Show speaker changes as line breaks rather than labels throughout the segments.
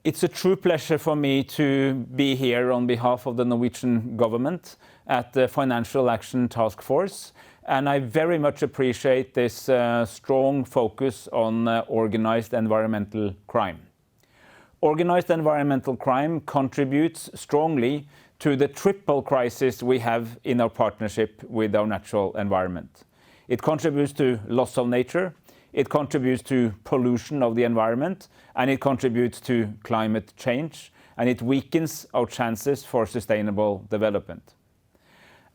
It's a true pleasure for me to be here on behalf of the Norwegian government at the Financial Action Task Force, and I very much appreciate this strong focus on organized environmental crime. Organized environmental crime contributes strongly to the triple crisis we have in our partnership with our natural environment. It contributes to loss of nature, it contributes to pollution of the environment, and it contributes to climate change, and it weakens our chances for sustainable development.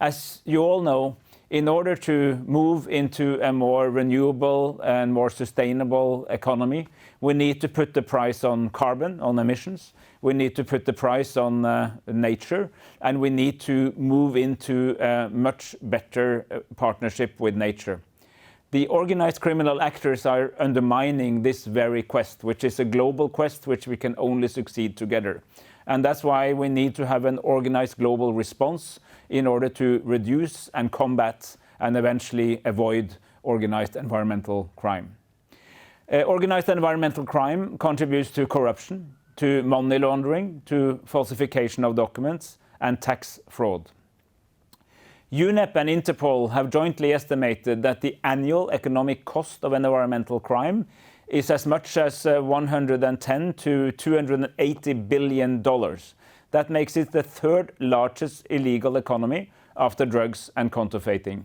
As you all know, in order to move into a more renewable and more sustainable economy, we need to put the price on carbon, on emissions, we need to put the price on nature, and we need to move into a much better partnership with nature. The organized criminal actors are undermining this very quest, which is a global quest which we can only succeed together. And that's why we need to have an organized global response in order to reduce and combat and eventually avoid organized environmental crime. Organized environmental crime contributes to corruption, to money laundering, to falsification of documents, and tax fraud. UNEP and Interpol have jointly estimated that the annual economic cost of environmental crime is as much as $110 to $280 billion. That makes it the third largest illegal economy after drugs and counterfeiting.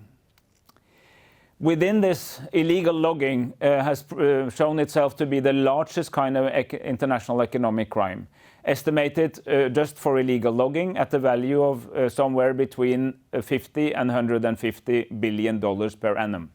Within this, illegal logging has shown itself to be the largest kind of international economic crime, estimated just for illegal logging at the value of somewhere between $50 and $150 billion per annum.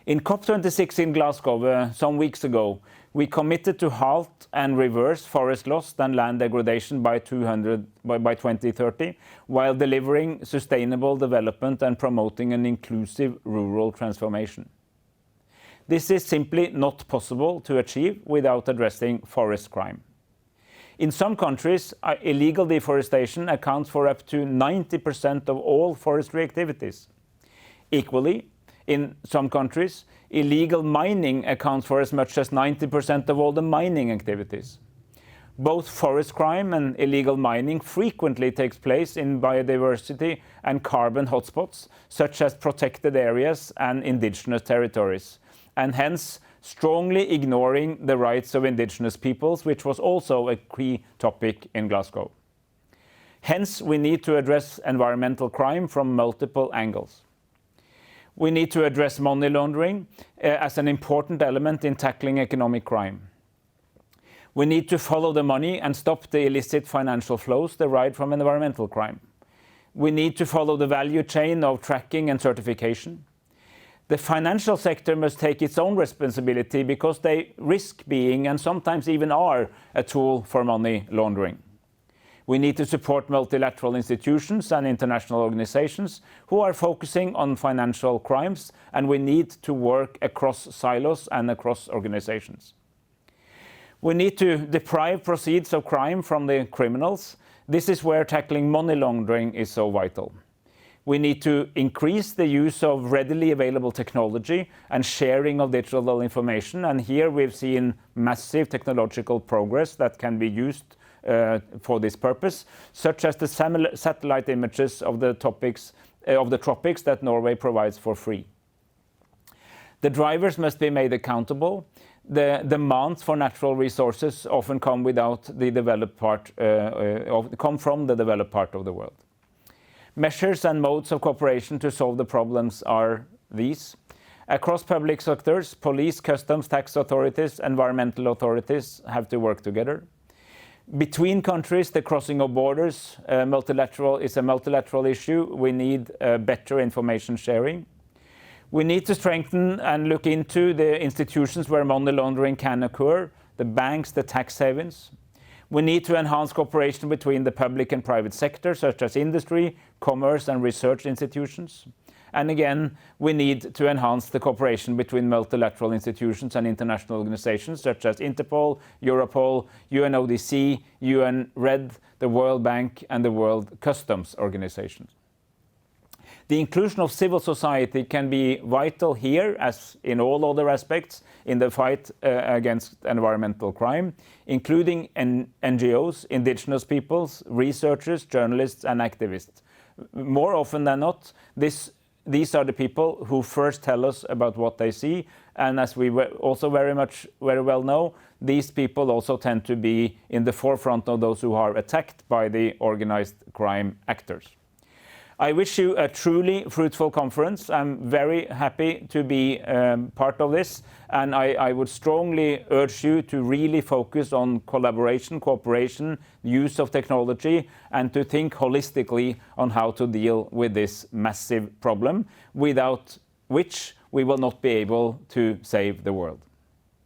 In COP26 in Glasgow some weeks ago, we committed to halt and reverse forest loss and land degradation by 2030, while delivering sustainable development and promoting an inclusive rural transformation. This is simply not possible to achieve without addressing forest crime. In some countries, illegal deforestation accounts for up to 90% of all forestry activities. Equally, in some countries, illegal mining accounts for as much as 90% of all the mining activities. Both forest crime and illegal mining frequently takes place in biodiversity and carbon hotspots, such as protected areas and indigenous territories, and hence strongly ignoring the rights of indigenous peoples, which was also a key topic in Glasgow. Hence, we need to address environmental crime from multiple angles. We need to address money laundering as an important element in tackling economic crime. We need to follow the money and stop the illicit financial flows derived from environmental crime. We need to follow the value chain of tracking and certification. The financial sector must take its own responsibility because they risk being, and sometimes even are, a tool for money laundering. We need to support multilateral institutions and international organizations who are focusing on financial crimes, and we need to work across silos and across organizations. We need to deprive proceeds of crime from the criminals. This is where tackling money laundering is so vital. We need to increase the use of readily available technology and sharing of digital information, and here we've seen massive technological progress that can be used for this purpose, such as the satellite images of the tropics that Norway provides for free. The drivers must be made accountable. The demands for natural resources often come without the developed part, come from the developed part of the world. Measures and modes of cooperation to solve the problems are these. Across public sectors, police, customs, tax authorities, environmental authorities have to work together. Between countries, the crossing of borders is a multilateral issue. We need better information sharing. We need to strengthen and look into the institutions where money laundering can occur, the banks, the tax havens. We need to enhance cooperation between the public and private sector, such as industry, commerce and research institutions. And again, we need to enhance the cooperation between multilateral institutions and international organizations such as Interpol, Europol, UNODC, UN-RED, the World Bank and the World Customs Organization. The inclusion of civil society can be vital here, as in all other aspects, in the fight against environmental crime, including NGOs, indigenous peoples, researchers, journalists, and activists. More often than not, these are the people who first tell us about what they see, and as we also very well know, these people also tend to be in the forefront of those who are attacked by the organized crime actors. I wish you a truly fruitful conference. I'm very happy to be part of this, and I would strongly urge you to really focus on collaboration, cooperation, use of technology, and to think holistically on how to deal with this massive problem, without which we will not be able to save the world.